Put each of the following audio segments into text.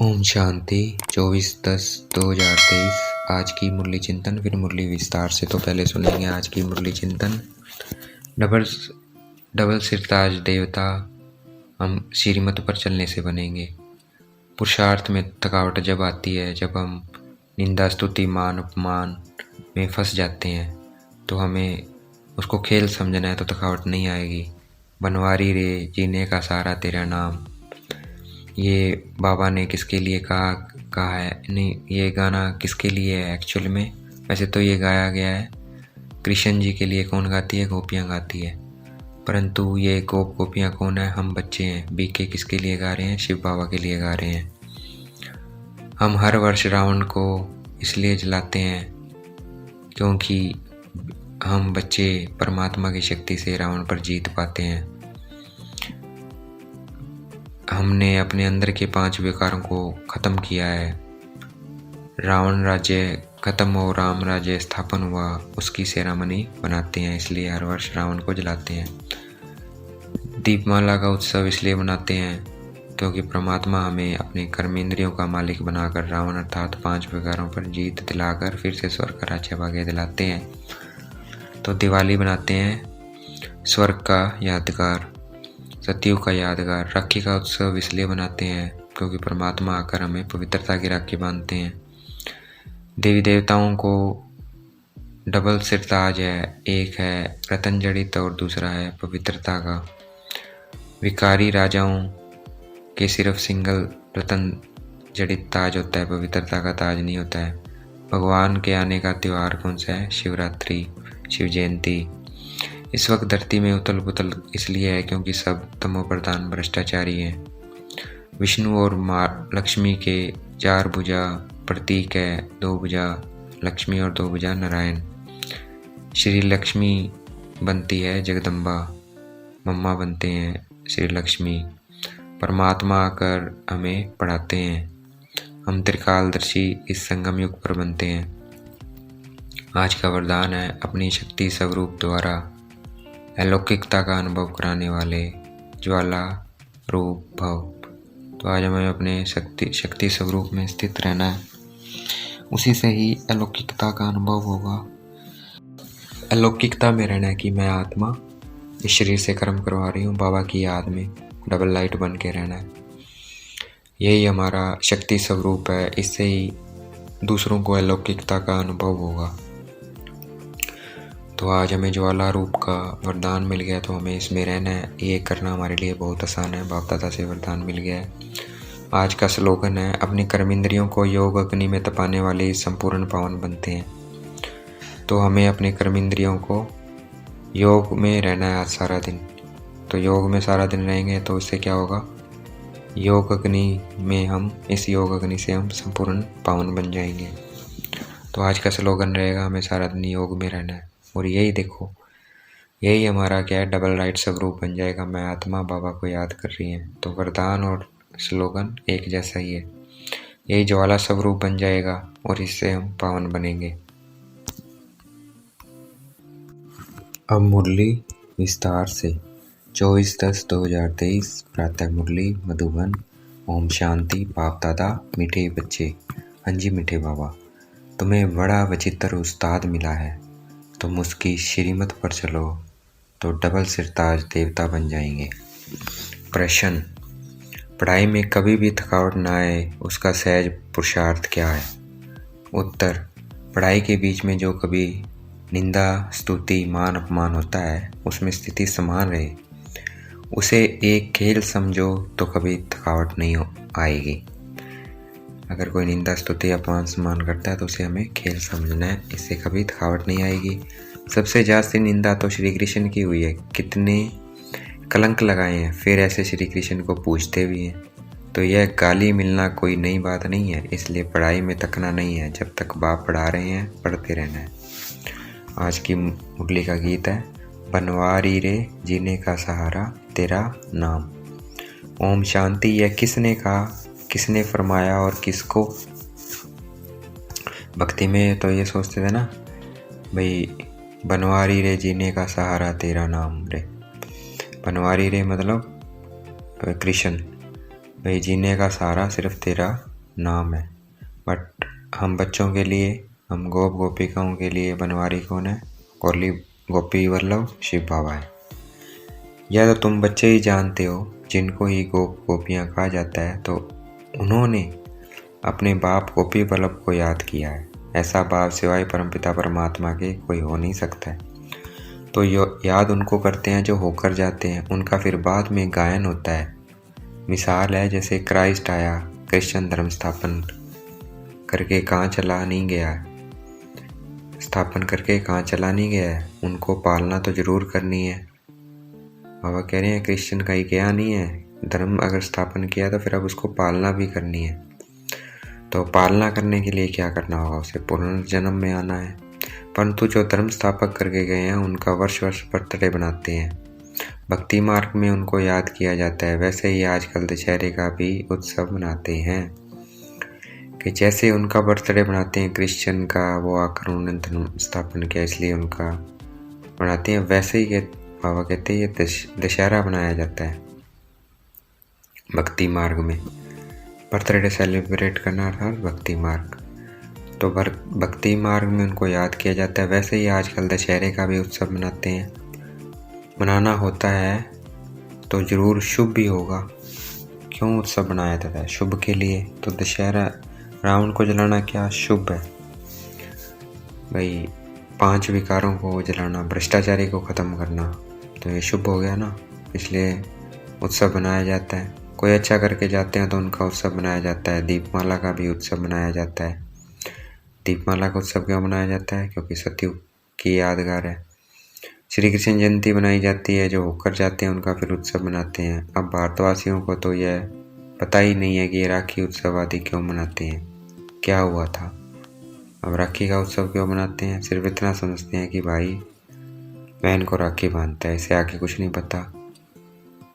ओम शांति 24/10/2023। आज की मुरली चिंतन, फिर मुरली विस्तार से। तो पहले सुनेंगे आज की मुरली चिंतन। डबल सिरताज देवता हम श्रीमत पर चलने से बनेंगे। पुरुषार्थ में थकावट जब आती है, जब हम निंदा स्तुति मान अपमान में फंस जाते हैं, तो हमें उसको खेल समझना है, तो थकावट नहीं आएगी। बनवारी रे जीने का सहारा तेरा नाम, ये बाबा ने किसके लिए कहा है? नहीं, ये गाना किसके लिए है एक्चुअल में? वैसे तो ये गाया गया है कृष्ण जी के लिए। कौन गाती है? गोपियाँ गाती है। परंतु ये गोपियाँ कौन है? हम बच्चे हैं। बीके किसके लिए गा रहे हैं? शिव बाबा के लिए गा रहे हैं। हम हर वर्ष रावण को इसलिए जलाते हैं क्योंकि हम बच्चे परमात्मा की शक्ति से रावण पर जीत पाते हैं। हमने अपने अंदर के 5 विकारों को खत्म किया है। रावण राज्य खत्म हो, राम राज्य स्थापन हुआ, उसकी सेरेमनी बनाते हैं, इसलिए हर वर्ष रावण को जलाते हैं। दीपमाला का उत्सव इसलिए बनाते हैं क्योंकि परमात्मा हमें अपने कर्मेंद्रियों का मालिक बनाकर रावण अर्थात 5 विकारों पर जीत दिलाकर फिर से स्वर्ग का राज्य भाग्य दिलाते हैं। तो दिवाली बनाते हैं स्वर्ग का यादगार, सतयुग का यादगार। राखी का उत्सव इसलिए बनाते हैं क्योंकि परमात्मा आकर हमें पवित्रता की राखी बांधते हैं। देवी देवताओं को डबल सिरताज है, एक है रतन जड़ित और दूसरा है पवित्रता का। विकारी राजाओं के सिर्फ सिंगल रतन जड़ित ताज होता है, पवित्रता का ताज नहीं होता है। भगवान के आने का त्यौहार कौन सा है? शिवरात्रि, शिव जयंती। इस वक्त धरती में उथल पुथल इसलिए है क्योंकि सब तमो प्रधान भ्रष्टाचारी हैं। विष्णु और लक्ष्मी के 4 भुजा प्रतीक है, 2 भुजा लक्ष्मी और 2 भुजा नारायण। श्री लक्ष्मी बनती है जगदम्बा, मम्मा बनते हैं श्री लक्ष्मी। परमात्मा आकर हमें पढ़ाते हैं। हम त्रिकालदर्शी इस संगम युग पर बनते हैं। आज का वरदान है अपनी शक्ति स्वरूप द्वारा अलौकिकता का अनुभव कराने वाले ज्वाला रूप भव। तो आज हमें अपने शक्ति स्वरूप में स्थित रहना है, उसी से ही अलौकिकता का अनुभव होगा। अलौकिकता में रहना है कि मैं आत्मा इस शरीर से कर्म करवा रही हूँ, बाबा की याद में डबल लाइट बन के रहना है। यही हमारा शक्ति स्वरूप है, इससे ही दूसरों को अलौकिकता का अनुभव होगा। तो आज हमें ज्वाला रूप का वरदान मिल गया, तो हमें इसमें रहना है। ये करना हमारे लिए बहुत आसान है, बाप दादा से वरदान मिल गया है। आज का स्लोगन है अपनी कर्मेंद्रियों को योग अग्नि में तपाने वाले संपूर्ण पावन बनते हैं। तो हमें अपने कर्मेंद्रियों को योग में रहना है आज सारा दिन। तो योग में सारा दिन रहेंगे तो इससे क्या होगा? योग अग्नि में हम, इस योग अग्नि से हम संपूर्ण पावन बन जाएंगे। तो आज का स्लोगन रहेगा हमें सारा दिन योग में रहना है। और यही देखो, यही हमारा क्या है? डबल राइट स्वरूप बन जाएगा। मैं आत्मा बाबा को याद कर रही है। तो वरदान और स्लोगन एक जैसा ही है। यही ज्वाला स्वरूप बन जाएगा और इससे हम पावन बनेंगे। अब मुरली विस्तार से। 24/10/2023 प्रातः मुरली मधुबन। ओम शांति। बाप दादा मीठे बच्चे। हाँ जी मीठे बाबा, तुम्हें बड़ा विचित्र उस्ताद मिला है। तुम उसकी श्रीमत पर चलो तो डबल सिरताज देवता बन जाएंगे। प्रश्न, पढ़ाई में कभी भी थकावट ना आए उसका सहज पुरुषार्थ क्या है? उत्तर, पढ़ाई के बीच में जो कभी निंदा स्तुति मान अपमान होता है, उसमें स्थिति समान रहे, उसे एक खेल समझो तो कभी थकावट नहीं आएगी। अगर कोई निंदा स्तुति अपमान सम्मान करता है तो उसे हमें खेल समझना है, इससे कभी थकावट नहीं आएगी। सबसे ज़्यादा निंदा तो श्री कृष्ण की हुई है, कितने कलंक लगाए हैं, फिर ऐसे श्री कृष्ण को पूछते भी हैं। तो यह गाली मिलना कोई नई बात नहीं है, इसलिए पढ़ाई में थकना नहीं है। जब तक बाप पढ़ा रहे हैं पढ़ते रहना है। आज की मुरली का गीत है बनवारी रे जीने का सहारा तेरा नाम। ओम शांति। यह किसने कहा, किसने फरमाया और किसको? भक्ति में तो ये सोचते थे ना भाई, बनवारी रे जीने का सहारा तेरा नाम रे। बनवारी रे मतलब कृष्ण, भाई जीने का सहारा सिर्फ तेरा नाम है, बट हम बच्चों के लिए, हम गोपिकाओं के लिए बनवारी कौन है? गौरी गोपी वल्लभ शिव बाबा है। या तो तुम बच्चे ही जानते हो, जिनको ही गोपियाँ कहा जाता है, तो उन्होंने अपने बाप गोपी वल्लभ को याद किया है। ऐसा बाप सिवाय परमपिता परमात्मा के कोई हो नहीं सकता है। तो याद उनको करते हैं जो होकर जाते हैं, उनका फिर बाद में गायन होता है। मिसाल है जैसे क्राइस्ट आया, क्रिश्चियन धर्म स्थापन करके कहाँ चला नहीं गया, स्थापन करके कहाँ चला नहीं गया है, उनको पालना तो जरूर करनी है। बाबा कह रहे हैं क्रिश्चियन कहीं गया नहीं है, धर्म अगर स्थापन किया तो फिर अब उसको पालना भी करनी है। तो पालना करने के लिए क्या करना होगा? उसे पुनर्जन्म में आना है। परंतु जो धर्म स्थापक करके गए हैं उनका वर्ष वर्ष बर्थडे बनाते हैं, भक्ति मार्ग में उनको याद किया जाता है। वैसे ही आजकल दशहरे का भी उत्सव मनाते हैं कि जैसे उनका बर्थडे बनाते हैं क्रिश्चियन का, वो आकर उन्होंने धर्म स्थापन किया इसलिए उनका बनाते हैं, वैसे ही बाबा कहते हैं ये दशहरा बनाया जाता है भक्ति मार्ग में। बर्थडे सेलिब्रेट करना अर्थात भक्ति मार्ग, तो भक्ति मार्ग में उनको याद किया जाता है। वैसे ही आजकल दशहरे का भी उत्सव मनाते हैं। मनाना होता है तो ज़रूर शुभ भी होगा। क्यों उत्सव बनाया जाता है? शुभ के लिए। तो दशहरा, रावण को जलाना क्या शुभ है भाई? 5 विकारों को जलाना, भ्रष्टाचारी को ख़त्म करना, तो ये शुभ हो गया ना, इसलिए उत्सव बनाया जाता है। कोई अच्छा करके जाते हैं तो उनका उत्सव बनाया जाता है। दीपमाला का भी उत्सव मनाया जाता है। दीपमाला का उत्सव क्यों मनाया जाता है? क्योंकि सतयुग की यादगार है। श्री कृष्ण जयंती बनाई जाती है, जो होकर जाते हैं उनका फिर उत्सव मनाते हैं। अब भारतवासियों को तो यह पता ही नहीं है कि ये राखी उत्सव आदि क्यों मनाते हैं, क्या हुआ था। अब राखी का उत्सव क्यों मनाते हैं? सिर्फ इतना समझते हैं कि भाई बहन को राखी बांधता है, इससे आगे कुछ नहीं पता।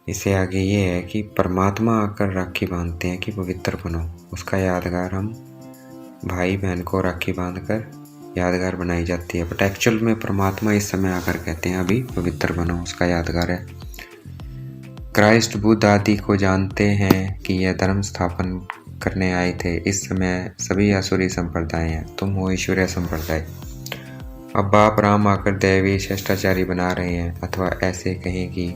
इससे आगे ये है कि परमात्मा आकर राखी बांधते हैं कि पवित्र बनो, उसका यादगार हम भाई बहन को राखी बांधकर यादगार बनाई जाती है। बट एक्चुअल में परमात्मा इस समय आकर कहते हैं अभी पवित्र बनो, उसका यादगार है। क्राइस्ट बुद्ध आदि को जानते हैं कि यह धर्म स्थापन करने आए थे। इस समय सभी आसुरी संप्रदाय हैं, तुम हो ईश्वरीय संप्रदाय। अब बाप राम आकर दैवी शिष्टाचारी बना रहे हैं, अथवा ऐसे कहें कि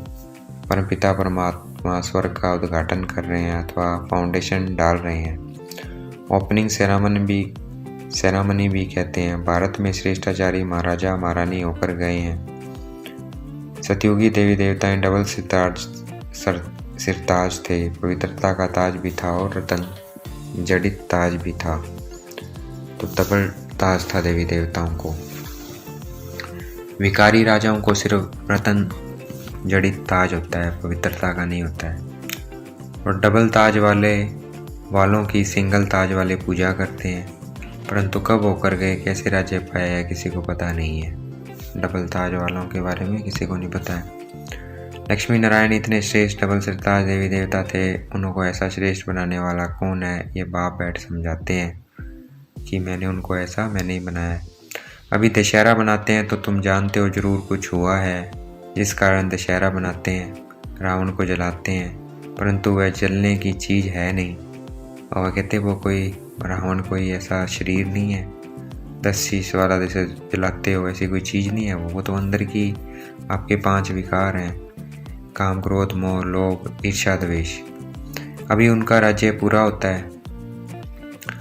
परमपिता परमात्मा स्वर्ग का उद्घाटन कर रहे हैं अथवा फाउंडेशन डाल रहे हैं। ओपनिंग सेरेमनी भी कहते हैं। भारत में श्रेष्ठाचारी महाराजा महारानी होकर गए हैं। सतयुगी देवी देवताएं डबल सिरताज थे, पवित्रता का ताज भी था और रतन जड़ित ताज भी था। तो डबल ताज था देवी देवताओं को। विकारी राजाओं को सिर्फ रतन जड़ित ताज होता है, पवित्रता का नहीं होता है। और डबल ताज वालों की सिंगल ताज वाले पूजा करते हैं। परंतु कब होकर गए, कैसे राज्य पाया है, किसी को पता नहीं है। डबल ताज वालों के बारे में किसी को नहीं पता है। लक्ष्मी नारायण इतने श्रेष्ठ डबल सिरताज देवी देवता थे, उनको ऐसा श्रेष्ठ बनाने वाला कौन है? ये बाप बैठ समझाते हैं कि मैंने उनको ऐसा मैंने ही बनाया है। अभी दशहरा बनाते हैं तो तुम जानते हो जरूर कुछ हुआ है जिस कारण दशहरा बनाते हैं, रावण को जलाते हैं, परंतु वह जलने की चीज़ है नहीं। और वह कहते वो कोई रावण कोई ऐसा शरीर नहीं है 10 शीश वाला जैसे जलाते हो, ऐसी कोई चीज़ नहीं है वो तो अंदर की आपके 5 विकार हैं, काम क्रोध मोह लोभ ईर्ष्या द्वेष। अभी उनका राज्य पूरा होता है।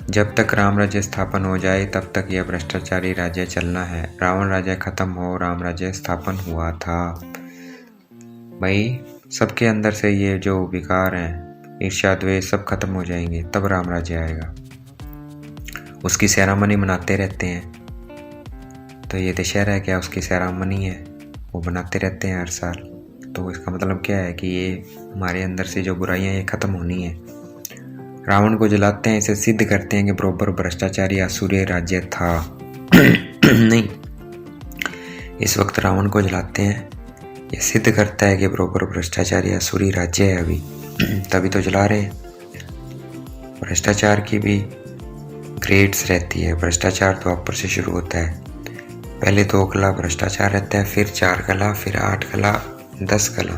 जब तक राम राज्य स्थापन हो जाए तब तक यह भ्रष्टाचारी राज्य चलना है। रावण राज्य खत्म हो, राम राज्य स्थापन हुआ था। भाई सबके अंदर से ये जो विकार हैं ईर्ष्या द्वेष सब खत्म हो जाएंगे, तब राम राज्य आएगा। उसकी सेरेमनी मनाते रहते हैं। तो ये दशहरा है क्या? उसकी सेरेमनी है, वो बनाते रहते हैं हर साल। तो इसका मतलब क्या है कि ये हमारे अंदर से जो बुराइयां ये खत्म होनी है। रावण को जलाते हैं, इसे सिद्ध करते हैं कि बरोबर भ्रष्टाचारी आसुरी राज्य था। नहीं, इस वक्त रावण को जलाते हैं, ये सिद्ध करता है कि बरोबर भ्रष्टाचारी आसुरी राज्य है अभी, तभी तो जला रहे हैं। भ्रष्टाचार की भी ग्रेड्स रहती है। भ्रष्टाचार तो ऊपर से शुरू होता है। पहले 2 कला भ्रष्टाचार रहता है, फिर 4 कला, फिर 8 कला, 10 कला,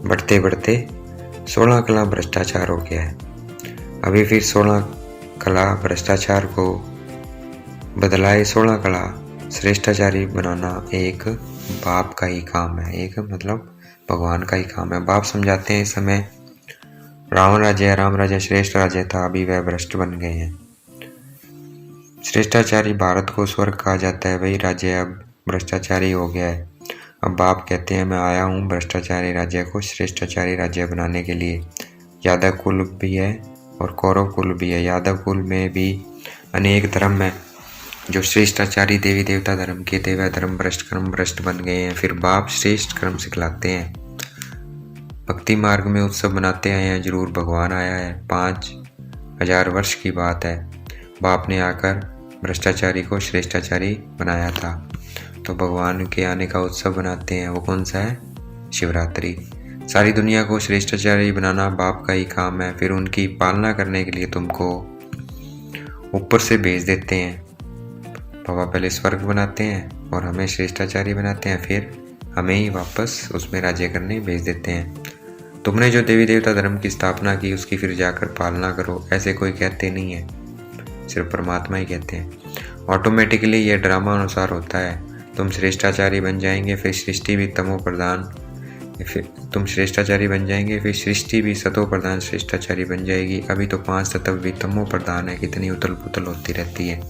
बढ़ते बढ़ते 16 कला भ्रष्टाचार हो गया है। अभी फिर 16 कला भ्रष्टाचार को बदलाए 16 कला। श्रेष्ठाचारी बनाना एक बाप का ही काम है, एक मतलब भगवान का ही काम है। बाप समझाते हैं इस समय रावण राज्य राम राज्य श्रेष्ठ राज्य था, अभी वह भ्रष्ट बन गए हैं। श्रेष्ठाचारी भारत को स्वर्ग कहा जाता है, वही राज्य अब भ्रष्टाचारी हो गया है। अब बाप कहते हैं मैं आया हूँ भ्रष्टाचारी राज्य को श्रेष्ठाचारी राज्य बनाने के लिए। यादव कुल भी है और कौरव कुल भी है। यादव कुल में भी अनेक धर्म है, जो श्रेष्ठाचारी देवी देवता धर्म के थे वह धर्म भ्रष्ट कर्म भ्रष्ट बन गए हैं। फिर बाप श्रेष्ठ कर्म सिखलाते हैं, भक्ति मार्ग में उत्सव मनाते आए हैं। जरूर भगवान आया है, 5000 वर्ष की बात है। बाप ने आकर भ्रष्टाचारी को श्रेष्ठाचारी बनाया था, तो भगवान के आने का उत्सव बनाते हैं। वो कौन सा है? शिवरात्रि। सारी दुनिया को श्रेष्ठाचारी बनाना बाप का ही काम है। फिर उनकी पालना करने के लिए तुमको ऊपर से भेज देते हैं। बाबा पहले स्वर्ग बनाते हैं और हमें श्रेष्ठाचारी बनाते हैं, फिर हमें ही वापस उसमें राज्य करने भेज देते हैं। तुमने जो देवी देवता धर्म की स्थापना की उसकी फिर जाकर पालना करो, ऐसे कोई कहते नहीं है, सिर्फ परमात्मा ही कहते हैं। ऑटोमेटिकली यह ड्रामा अनुसार होता है। तुम श्रेष्ठाचारी बन जाएंगे, फिर सृष्टि भी तमो प्रधान, तुम श्रेष्ठाचारी बन जाएंगे, फिर सृष्टि भी सतो प्रधान श्रेष्ठाचारी बन जाएगी। अभी तो 5 तत्व भी तमो प्रधान है, कितनी उथल पुथल होती रहती है।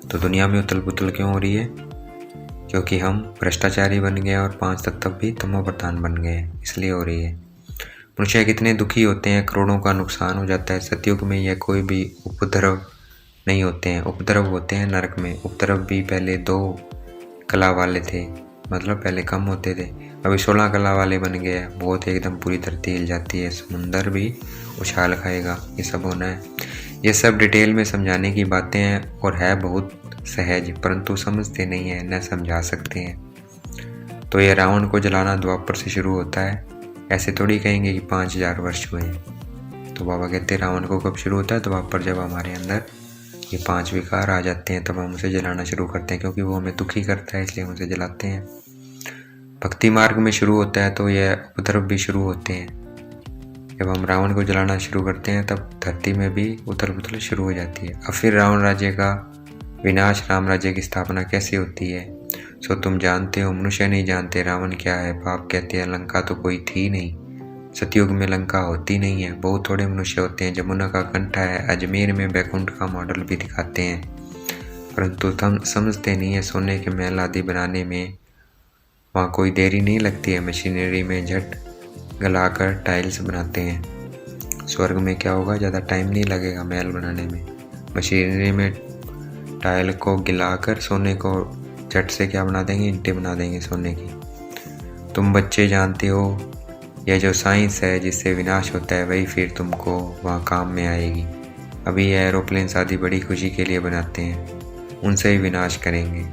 तो दुनिया में उथल पुथल क्यों हो रही है? क्योंकि हम भ्रष्टाचारी बन गए और 5 तत्व भी तमो प्रधान बन गए, इसलिए हो रही है। मनुष्य कितने दुखी होते हैं, करोड़ों का नुकसान हो जाता है। सतयुग में यह कोई भी उपद्रव नहीं होते हैं, उपद्रव होते हैं नरक में। उपद्रव भी पहले 2 कला वाले थे, मतलब पहले कम होते थे, अभी 16 कला वाले बन गए हैं। बहुत एकदम पूरी धरती हिल जाती है, समुंदर भी उछाल खाएगा, ये सब होना है। ये सब डिटेल में समझाने की बातें हैं और है बहुत सहज, परंतु समझते नहीं है, न समझा सकते हैं। तो ये रावण को जलाना द्वापर से शुरू होता है, ऐसे थोड़ी कहेंगे कि 5000 वर्ष हुए हैं। तो बाबा कहते हैं रावण को कब शुरू होता है? द्वापर, जब हमारे अंदर ये 5 विकार आ जाते हैं तब हम उसे जलाना शुरू करते हैं, क्योंकि वो हमें दुखी करता है, इसलिए हम उसे जलाते हैं। भक्ति मार्ग में शुरू होता है तो यह उपद्रव भी शुरू होते हैं। जब हम रावण को जलाना शुरू करते हैं तब धरती में भी उथल पुथल शुरू हो जाती है। अब फिर रावण राज्य का विनाश, राम राज्य की स्थापना कैसे होती है? सो तुम जानते हो, मनुष्य नहीं जानते रावण क्या है। बाप कहते हैं लंका तो कोई थी नहीं, सतयुग में लंका होती नहीं है, बहुत थोड़े मनुष्य होते हैं। जमुना का कंठा है, अजमेर में बैकुंठ का मॉडल भी दिखाते हैं, परंतु तुम समझते नहीं है। सोने के महल आदि बनाने में वहाँ कोई देरी नहीं लगती है, मशीनरी में झट गलाकर टाइल्स बनाते हैं। स्वर्ग में क्या होगा? ज़्यादा टाइम नहीं लगेगा महल बनाने में, मशीनरी में टाइल को गिलाकर सोने को झट से क्या बना देंगे? ईंटें बना देंगे सोने की। तुम बच्चे जानते हो यह जो साइंस है जिससे विनाश होता है वही फिर तुमको वहाँ काम में आएगी। अभी ये एरोप्लेन आदि बड़ी खुशी के लिए बनाते हैं, उनसे ही विनाश करेंगे।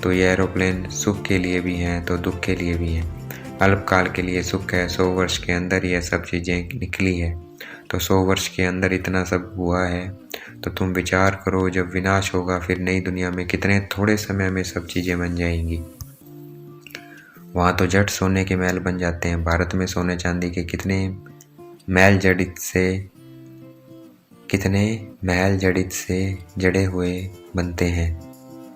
तो ये एरोप्लेन सुख के लिए भी हैं तो दुख के लिए भी हैं। अल्पकाल के लिए सुख है, 100 वर्ष के अंदर यह सब चीज़ें निकली है, तो 100 वर्ष के अंदर इतना सब हुआ है। तो तुम विचार करो, जब विनाश होगा फिर नई दुनिया में कितने थोड़े समय में सब चीज़ें बन जाएंगी। वहाँ तो झट सोने के महल बन जाते हैं। भारत में सोने चांदी के कितने महल जड़ित से जड़े हुए बनते हैं,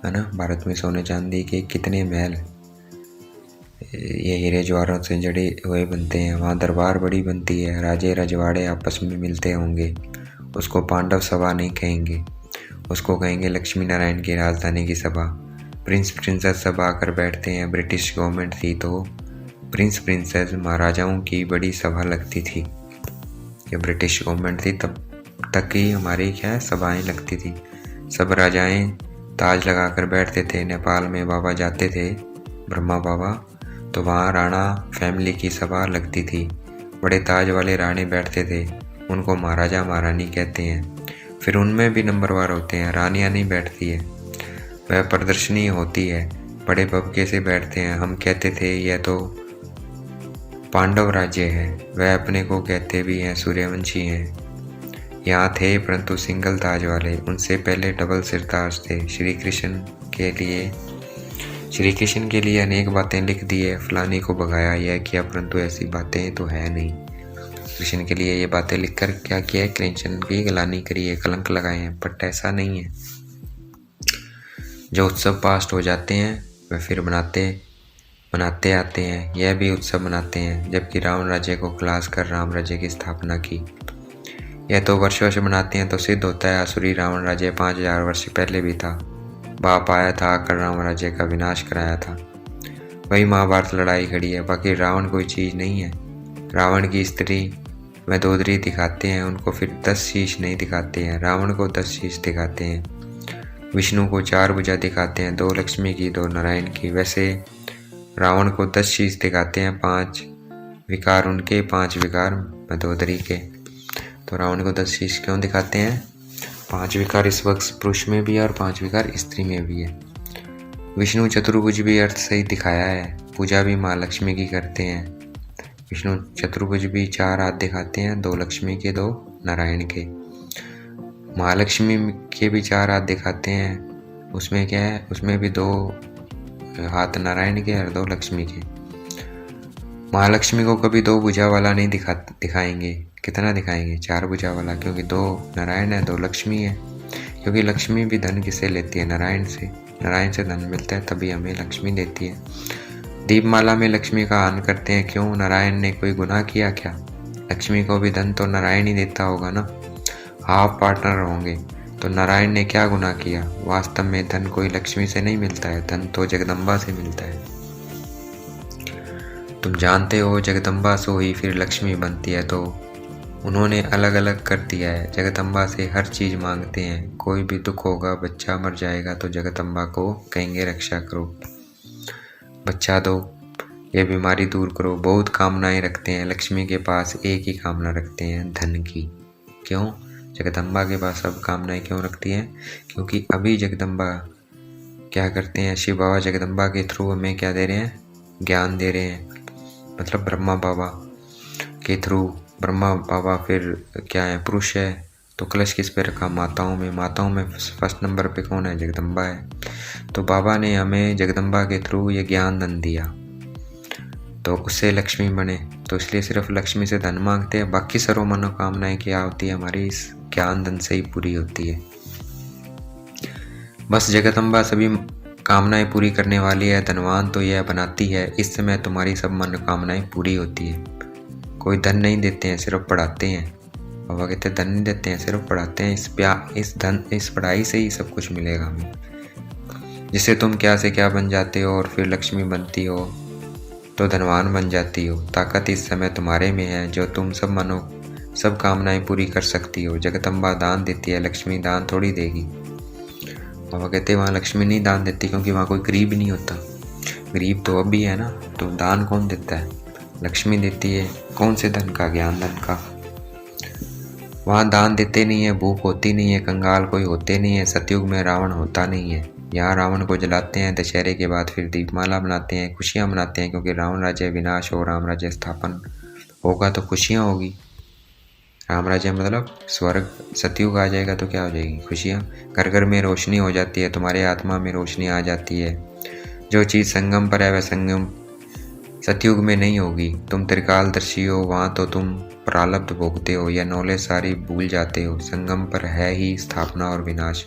है ना। भारत में सोने चांदी के कितने महल ये हीरे जवाहरात से जड़े हुए बनते हैं। वहाँ दरबार बड़ी बनती है, राजे रजवाड़े आपस में मिलते होंगे। उसको पांडव सभा नहीं कहेंगे, उसको कहेंगे लक्ष्मी नारायण की राजधानी की सभा। प्रिंस प्रिंसेस सब आकर बैठते हैं। ब्रिटिश गवर्नमेंट थी तो प्रिंस प्रिंसेस महाराजाओं की बड़ी सभा लगती थी। जब ब्रिटिश गवर्नमेंट थी तब तक ही हमारी क्या सभाएं लगती थी। सब राजाएं ताज लगाकर बैठते थे। नेपाल में बाबा जाते थे, ब्रह्मा बाबा, तो वहाँ राणा फैमिली की सभा लगती थी। बड़े ताज वाले राणे बैठते थे, उनको महाराजा महारानी कहते हैं। फिर उनमें भी नंबरवार होते हैं, रानियाँ नहीं बैठती है, वह प्रदर्शनी होती है। बड़े बबके से बैठते हैं। हम कहते थे यह तो पांडव राज्य है, वह अपने को कहते भी हैं सूर्यवंशी हैं। यहाँ थे परंतु सिंगल ताज वाले, उनसे पहले डबल सिरताज थे। श्री कृष्ण के लिए अनेक बातें लिख दी है, फलाने को भगाया, यह किया, परंतु ऐसी बातें तो है नहीं। कृष्ण के लिए ये बातें लिखकर क्या किया है, कृष्ण की ग्लानि करी है, कलंक लगाए हैं। बट ऐसा नहीं है। जो उत्सव पास्ट हो जाते हैं वह फिर मनाते आते हैं। यह भी उत्सव मनाते हैं। जबकि रावण राज्य को खलास कर राम राज्य की स्थापना की। यह तो वर्ष मनाते हैं तो सिद्ध होता है आसुरी रावण राज्य 5000 वर्ष पहले भी था। बाप आया था, आकर रावण राज्य का विनाश कराया था। वही महाभारत लड़ाई खड़ी है। बाकी रावण कोई चीज़ नहीं है। रावण की स्त्री मदोदरी दिखाते हैं, उनको फिर 10 शीश नहीं दिखाते हैं। रावण को 10 शीश दिखाते हैं। विष्णु को 4 भुजा दिखाते हैं, 2 लक्ष्मी की 2 नारायण की। वैसे रावण को 10 शीश दिखाते हैं, 5 विकार उनके, 5 विकार मदोदरी के। तो रावण को 10 शीश क्यों दिखाते हैं? 5 विकार इस वक्त पुरुष में भी है और 5 विकार स्त्री में भी है। विष्णु चतुर्भुज भी अर्थ सही दिखाया है। पूजा भी माँ लक्ष्मी की करते हैं। विष्णु चतुर्भुज भी 4 हाथ दिखाते हैं, 2 लक्ष्मी के 2 नारायण के। महालक्ष्मी के भी 4 हाथ दिखाते हैं। उसमें क्या है? उसमें भी 2 हाथ नारायण के और 2 लक्ष्मी के। महालक्ष्मी को कभी 2 भुजा वाला नहीं दिखाएंगे। कितना दिखाएंगे? 4 भुजा वाला, क्योंकि 2 नारायण है 2 लक्ष्मी है। क्योंकि लक्ष्मी भी धन किससे लेती है? नारायण से। नारायण से धन मिलता है तभी हमें लक्ष्मी देती है। दीपमाला में लक्ष्मी का आह्वान करते हैं, क्यों? नारायण ने कोई गुनाह किया क्या? लक्ष्मी को भी धन तो नारायण ही देता होगा ना। हाफ पार्टनर होंगे तो नारायण ने क्या गुनाह किया? वास्तव में धन कोई लक्ष्मी से नहीं मिलता है, धन तो जगदम्बा से मिलता है। तुम जानते हो जगदम्बा सो ही फिर लक्ष्मी बनती है, तो उन्होंने अलग अलग कर दिया है। जगदम्बा से हर चीज़ मांगते हैं। कोई भी दुख होगा, बच्चा मर जाएगा तो जगदम्बा को कहेंगे रक्षा करो, बच्चा दो, ये बीमारी दूर करो। बहुत कामनाएं रखते हैं। लक्ष्मी के पास एक ही कामना रखते हैं, धन की। क्यों? जगदम्बा के पास सब कामनाएं क्यों रखती हैं? क्योंकि अभी जगदम्बा क्या करते हैं? शिव बाबा जगदम्बा के थ्रू हमें क्या दे रहे हैं? ज्ञान दे रहे हैं। मतलब ब्रह्मा बाबा के थ्रू। ब्रह्मा बाबा फिर क्या है? पुरुष है। तो कलश किस पे रखा? माताओं में। माताओं में फर्स्ट नंबर पे कौन है? जगदम्बा है। तो बाबा ने हमें जगदम्बा के थ्रू ये ज्ञान धन दिया, तो उससे लक्ष्मी बने। तो इसलिए सिर्फ लक्ष्मी से धन मांगते हैं। बाकी सर्व मनोकामनाएं क्या होती है? हमारी इस ज्ञान धन से ही पूरी होती है। बस जगदम्बा सभी कामनाएं पूरी करने वाली है। धनवान तो यह बनाती है, इस समय तुम्हारी सब मनोकामनाएं पूरी होती है। कोई धन नहीं देते हैं, सिर्फ पढ़ाते हैं। बाबा कहते हैं धन नहीं देते हैं, सिर्फ पढ़ाते हैं। इस पढ़ाई से ही सब कुछ मिलेगा हमें। जिससे तुम क्या से क्या बन जाते हो और फिर लक्ष्मी बनती हो तो धनवान बन जाती हो। ताकत इस समय तुम्हारे में है, जो तुम सब कामनाएं पूरी कर सकती हो। जगदम्बा दान देती है, लक्ष्मी दान थोड़ी देगी। बाबा कहते हैं वहाँ लक्ष्मी नहीं दान देती, क्योंकि वहाँ कोई गरीब नहीं होता। गरीब तो अब भी है ना, तो दान कौन देता है? लक्ष्मी देती है। कौन से धन का? ज्ञान धन का। वहाँ दान देते नहीं है, भूख होती नहीं है, कंगाल कोई होते नहीं है। सतयुग में रावण होता नहीं है। यहाँ रावण को जलाते हैं। दशहरे के बाद फिर दीपमाला बनाते हैं, खुशियाँ मनाते हैं, क्योंकि रावण राज्य विनाश हो, राम राज्य स्थापन होगा तो खुशियाँ होगी। राम राज्य मतलब स्वर्ग। सतयुग आ जाएगा तो क्या हो जाएगी? खुशियाँ। घर घर में रोशनी हो जाती है, तुम्हारे आत्मा में रोशनी आ जाती है। जो चीज़ संगम पर है वह संगम सतयुग में नहीं होगी। तुम त्रिकालदर्शी हो, वहाँ तो तुम प्रारब्ध भोगते हो, यह नॉलेज सारी भूल जाते हो। संगम पर है ही स्थापना और विनाश।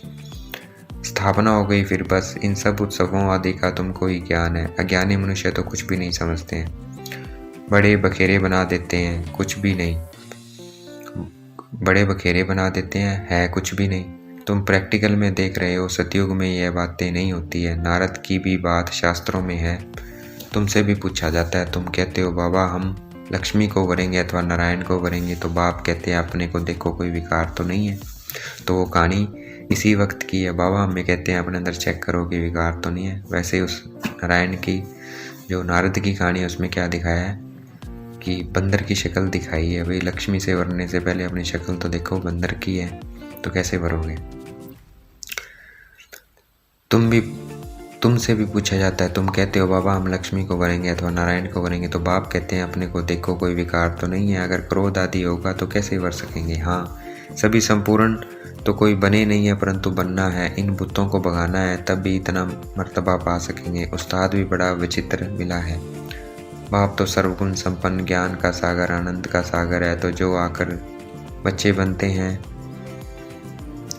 स्थापना हो गई फिर बस। इन सब उत्सवों आदि का तुमको ही ज्ञान है। अज्ञानी मनुष्य तो कुछ भी नहीं समझते हैं। बड़े बखेरे बना देते हैं, कुछ भी नहीं। बड़े बखेरे बना देते हैं, है कुछ भी नहीं। तुम प्रैक्टिकल में देख रहे हो। सतयुग में यह बातें नहीं होती है। नारद की भी बात शास्त्रों में है। तुमसे भी पूछा जाता है, तुम कहते हो बाबा हम लक्ष्मी को वरेंगे अथवा नारायण को वरेंगे, तो बाप कहते हैं अपने को देखो कोई विकार तो नहीं है। तो वो कहानी इसी वक्त की है। बाबा हमें कहते हैं अपने अंदर चेक करो कि विकार तो नहीं है। वैसे उस नारायण की जो नारद की कहानी है उसमें क्या दिखाया है कि बंदर की शक्ल दिखाई है। भाई लक्ष्मी से वरने से पहले अपनी शक्ल तो देखो, बंदर की है तो कैसे वरोगे? तुमसे भी पूछा जाता है, तुम कहते हो बाबा हम लक्ष्मी को वरेंगे अथवा नारायण को वरेंगे, तो बाप कहते हैं अपने को देखो कोई विकार तो नहीं है। अगर क्रोध आदि होगा तो कैसे वर सकेंगे? हाँ, सभी संपूर्ण तो कोई बने नहीं है, परंतु बनना है। इन बुतों को भगाना है, तब भी इतना मर्तबा पा सकेंगे। उस्ताद भी बड़ा विचित्र मिला है। बाप तो सर्वगुण संपन्न, ज्ञान का सागर, आनंद का सागर है, तो जो आकर बच्चे बनते हैं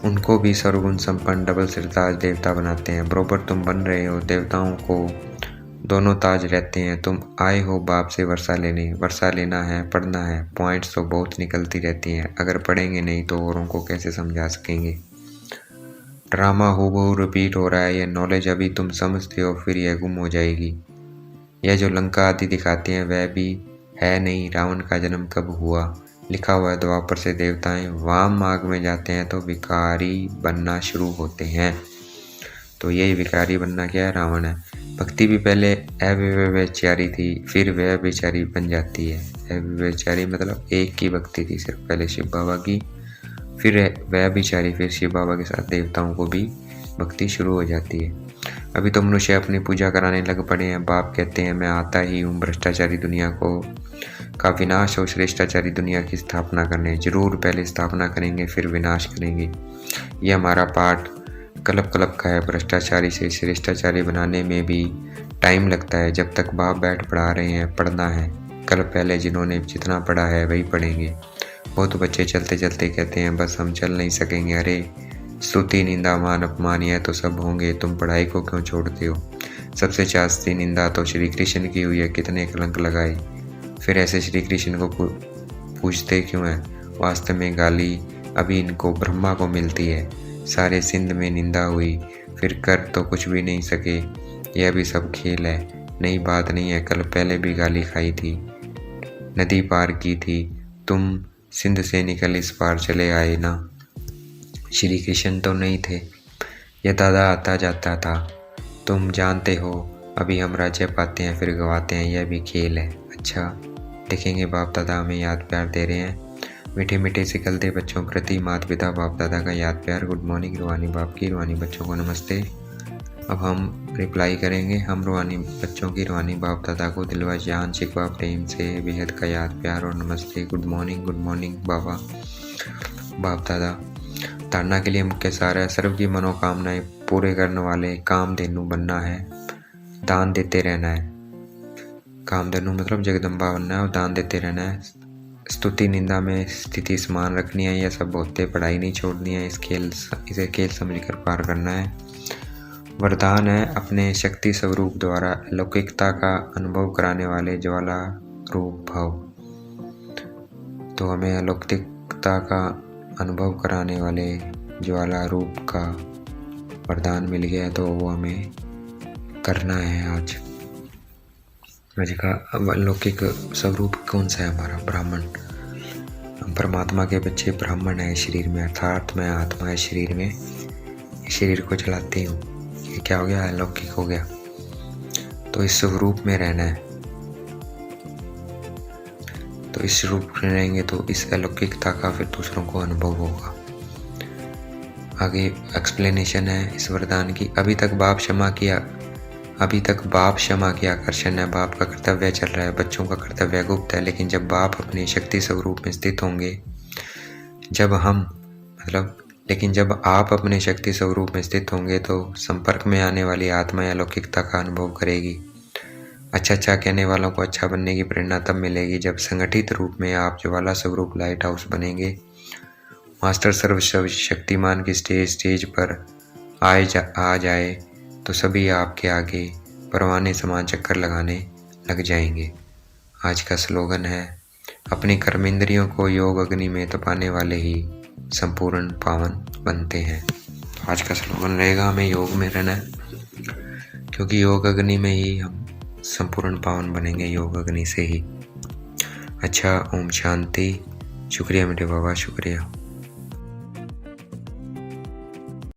उनको भी सर्वगुण संपन्न डबल सिर ताज देवता बनाते हैं। बरोबर तुम बन रहे हो, देवताओं को दोनों ताज रहते हैं। तुम आए हो बाप से वर्षा लेने, वर्षा लेना है, पढ़ना है। पॉइंट्स तो बहुत निकलती रहती हैं, अगर पढ़ेंगे नहीं तो औरों को कैसे समझा सकेंगे। ड्रामा हूबहू रिपीट हो रहा है, यह नॉलेज अभी तुम समझते हो, फिर यह गुम हो जाएगी। यह जो लंका आदि दिखाते हैं वह भी है नहीं। रावण का जन्म कब हुआ? लिखा हुआ है द्वापर से देवताएं वाम मार्ग में जाते हैं तो विकारी बनना शुरू होते हैं। तो यही विकारी बनना क्या है? रावण है। भक्ति भी पहले अव्यभिचारी थी, फिर व्यभिचारी बन जाती है। अव्यभिचारी मतलब एक की भक्ति थी सिर्फ पहले शिव बाबा की, फिर व्यभिचारी, फिर शिव बाबा के साथ देवताओं को भी भक्ति शुरू हो जाती है। अभी तो मनुष्य अपनी पूजा कराने लग पड़े हैं। बाप कहते हैं मैं आता ही हूँ भ्रष्टाचारी दुनिया का विनाश और श्रेष्ठाचारी दुनिया की स्थापना करने। जरूर पहले स्थापना करेंगे फिर विनाश करेंगे। यह हमारा पाठ कलप कलप का है। भ्रष्टाचारी से श्रेष्ठाचारी बनाने में भी टाइम लगता है। जब तक बाप बैठ पढ़ा रहे हैं, पढ़ना है। कल पहले जिन्होंने जितना पढ़ा है वही पढ़ेंगे। बहुत बच्चे चलते चलते कहते हैं बस हम चल नहीं सकेंगे। अरे स्तुति निंदा मान अपमान यह तो सब होंगे, तुम पढ़ाई को क्यों छोड़ते हो? सबसे जास्ती निंदा तो श्री कृष्ण की हुई है, कितने कलंक लगाए। फिर ऐसे श्री कृष्ण को पूछते क्यों हैं? वास्तव में गाली अभी इनको ब्रह्मा को मिलती है। सारे सिंध में निंदा हुई, फिर कर तो कुछ भी नहीं सके। यह भी सब खेल है, नई बात नहीं है। कल पहले भी गाली खाई थी, नदी पार की थी, तुम सिंध से निकल इस पार चले आए ना। श्री कृष्ण तो नहीं थे, यह दादा आता जाता था, तुम जानते हो। अभी हम राज्य पाते हैं फिर गवाते हैं, यह भी खेल है। अच्छा देखेंगे बाप दादा हमें याद प्यार दे रहे हैं। मीठे मीठे सिकलते बच्चों प्रति माता पिता बाप दादा का याद प्यार। गुड मॉर्निंग रूहानी बाप की, रूहानी बच्चों को नमस्ते। अब हम रिप्लाई करेंगे। हम रूहानी बच्चों की रूहानी बाप दादा को दिलवा जान शिकवा प्रेम से बेहद का याद प्यार और नमस्ते। गुड मॉर्निंग बाबा बाप दादा। धारणा के लिए मुख्य सार है, सर्व की मनोकामनाएं पूरे करने वाले कामधेनु बनना है, दान देते रहना है। कामधेनु मतलब जगदम्बा बनना है और दान देते रहना है। स्तुति निंदा में स्थिति समान रखनी है, यह सब होते पढ़ाई नहीं छोड़नी है। इसे खेल समझकर पार करना है। वरदान है अपने शक्ति स्वरूप द्वारा अलौकिकता का अनुभव कराने वाले ज्वाला रूप भव। तो हमें अलौकिकता का अनुभव कराने वाले ज्वाला रूप का वरदान मिल गया, तो वो हमें करना है आज का। अलौकिक स्वरूप कौन सा है हमारा? ब्राह्मण। हम परमात्मा के बच्चे ब्राह्मण है शरीर में, अर्थात मैं आत्मा है शरीर में, शरीर को चलाती हूँ। ये क्या हो गया? अलौकिक हो गया। तो इस स्वरूप में रहना है। तो इस रूप में रहेंगे तो इस अलौकिकता का फिर दूसरों को अनुभव होगा। आगे एक्सप्लेनेशन है इस वरदान की। अभी तक बाप क्षमा की आकर्षण है, बाप का कर्तव्य चल रहा है, बच्चों का कर्तव्य गुप्त है। लेकिन जब बाप अपने शक्ति स्वरूप में स्थित होंगे, जब आप अपने शक्ति स्वरूप में स्थित होंगे तो संपर्क में आने वाली आत्मा अलौकिकता का अनुभव करेगी। अच्छा कहने वालों को अच्छा बनने की प्रेरणा तब मिलेगी जब संगठित रूप में आप ज्वाला स्वरूप लाइट हाउस बनेंगे। मास्टर सर्वशक्तिमान की स्टेज पर आ जाए तो सभी आपके आगे परवाने समान चक्कर लगाने लग जाएंगे। आज का स्लोगन है, अपनी कर्मेंद्रियों को योग अग्नि में तपाने वाले ही संपूर्ण पावन बनते हैं। आज का स्लोगन रहेगा हमें योग में रहना है, क्योंकि योग अग्नि में ही हम संपूर्ण पावन बनेंगे, योग अग्नि से ही। अच्छा, ओम शांति। शुक्रिया मेरे बाबा, शुक्रिया।